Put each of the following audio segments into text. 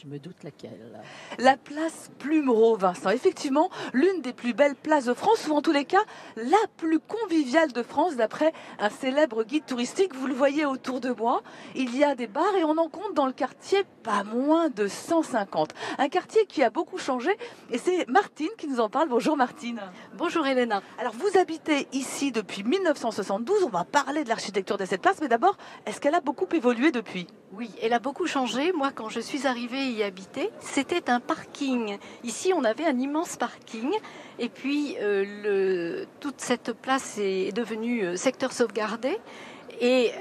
Je me doute laquelle. La place Plumereau, Vincent. Effectivement, l'une des plus belles places de France, ou en tous les cas, la plus conviviale de France, d'après un célèbre guide touristique. Vous le voyez autour de moi. Il y a des bars et on en compte dans le quartier pas moins de 150. Un quartier qui a beaucoup changé et c'est Martine qui nous en parle. Bonjour Martine. Bonjour Elena. Alors vous habitez ici depuis 1972. On va parler de l'architecture de cette place, mais d'abord, est-ce qu'elle a beaucoup évolué depuis ? Oui, elle a beaucoup changé. Moi, quand je suis arrivée y habiter, c'était un parking. Ici, on avait un immense parking. Et puis, toute cette place est devenue secteur sauvegardé. Et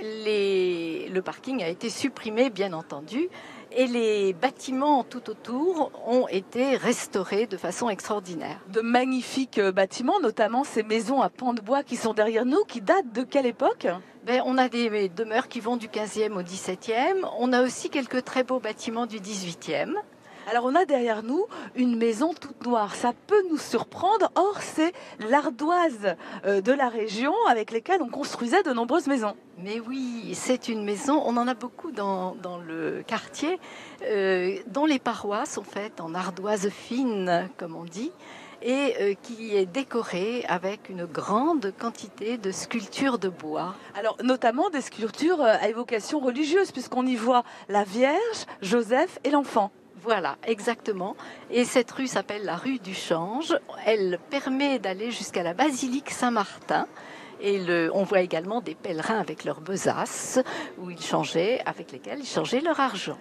le parking a été supprimé, bien entendu. Et les bâtiments tout autour ont été restaurés de façon extraordinaire. De magnifiques bâtiments, notamment ces maisons à pans de bois qui sont derrière nous, qui datent de quelle époque ? On a des demeures qui vont du 15e au 17e. On a aussi quelques très beaux bâtiments du 18e. Alors on a derrière nous une maison toute noire. Ça peut nous surprendre. Or, c'est l'ardoise de la région avec lesquelles on construisait de nombreuses maisons. Mais oui, c'est une maison. On en a beaucoup dans le quartier, dont les parois sont faites en ardoise fine, comme on dit, et qui est décorée avec une grande quantité de sculptures de bois. Alors, notamment des sculptures à évocation religieuse, puisqu'on y voit la Vierge, Joseph et l'enfant. Voilà, exactement. Et cette rue s'appelle la rue du Change. Elle permet d'aller jusqu'à la basilique Saint-Martin. Et on voit également des pèlerins avec leurs besaces, avec lesquels ils changeaient leur argent.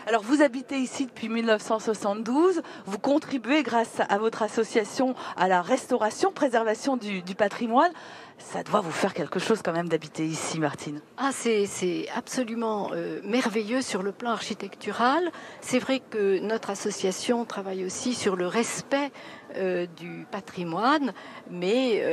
Alors vous habitez ici depuis 1972, vous contribuez grâce à votre association à la restauration, préservation du patrimoine. Ça doit vous faire quelque chose quand même d'habiter ici, Martine. Ah, c'est absolument merveilleux sur le plan architectural. C'est vrai que notre association travaille aussi sur le respect du patrimoine, mais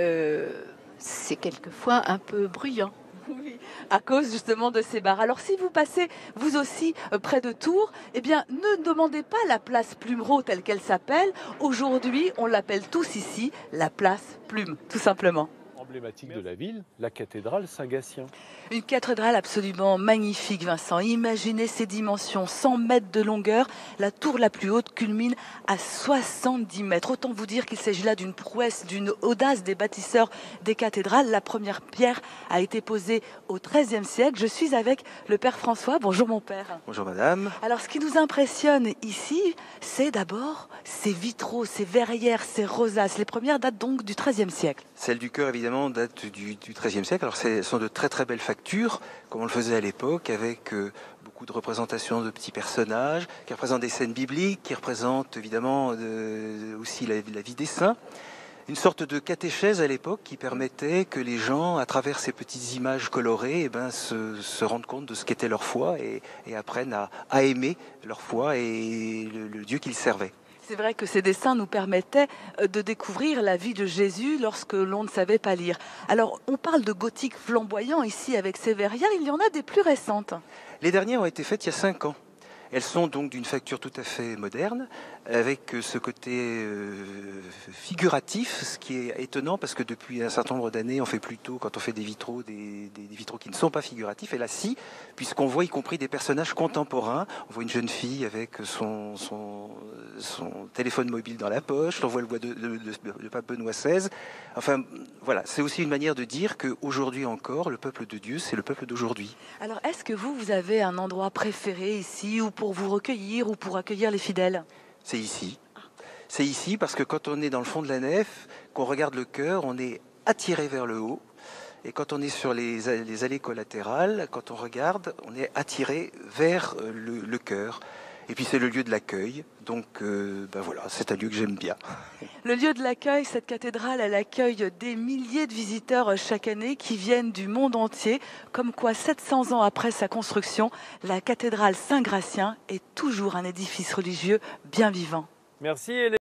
c'est quelquefois un peu bruyant. Oui, à cause justement de ces bars. Alors si vous passez vous aussi près de Tours, eh bien ne demandez pas la place Plumereau telle qu'elle s'appelle. Aujourd'hui, on l'appelle tous ici la place Plume, tout simplement. Emblématique de la ville, la cathédrale Saint-Gatien. Une cathédrale absolument magnifique, Vincent. Imaginez ses dimensions, 100 mètres de longueur. La tour la plus haute culmine à 70 mètres. Autant vous dire qu'il s'agit là d'une prouesse, d'une audace des bâtisseurs des cathédrales. La première pierre a été posée au XIIIe siècle. Je suis avec le père François. Bonjour mon père. Bonjour madame. Alors ce qui nous impressionne ici, c'est d'abord ces vitraux, ces verrières, ces rosaces. Les premières datent donc du XIIIe siècle. Celle du chœur évidemment date du XIIIe siècle. Alors ce sont de très très belles factures, comme on le faisait à l'époque, avec beaucoup de représentations de petits personnages, qui représentent des scènes bibliques, qui représentent évidemment aussi la vie des saints. Une sorte de catéchèse à l'époque qui permettait que les gens, à travers ces petites images colorées, se rendent compte de ce qu'était leur foi et apprennent à aimer leur foi et le Dieu qu'ils servaient. C'est vrai que ces dessins nous permettaient de découvrir la vie de Jésus lorsque l'on ne savait pas lire. Alors, on parle de gothique flamboyant ici avec ces verrières. Il y en a des plus récentes. Les dernières ont été faites il y a 5 ans. Elles sont donc d'une facture tout à fait moderne, avec ce côté figuratif, ce qui est étonnant parce que depuis un certain nombre d'années, on fait plutôt, quand on fait des vitraux, des vitraux qui ne sont pas figuratifs. Et là, si, puisqu'on voit y compris des personnages contemporains. On voit une jeune fille avec son téléphone mobile dans la poche, on voit le bois de pape Benoît XVI. Enfin, voilà, c'est aussi une manière de dire qu'aujourd'hui encore, le peuple de Dieu, c'est le peuple d'aujourd'hui. Alors, est-ce que vous avez un endroit préféré ici, ou pour vous recueillir, ou pour accueillir les fidèles ? C'est ici. C'est ici parce que quand on est dans le fond de la nef, qu'on regarde le chœur, on est attiré vers le haut. Et quand on est sur les allées collatérales, quand on regarde, on est attiré vers le chœur. Et puis c'est le lieu de l'accueil, donc voilà, c'est un lieu que j'aime bien. Le lieu de l'accueil, cette cathédrale, elle accueille des milliers de visiteurs chaque année qui viennent du monde entier. Comme quoi, 700 ans après sa construction, la cathédrale Saint-Gratien est toujours un édifice religieux bien vivant. Merci Hélène.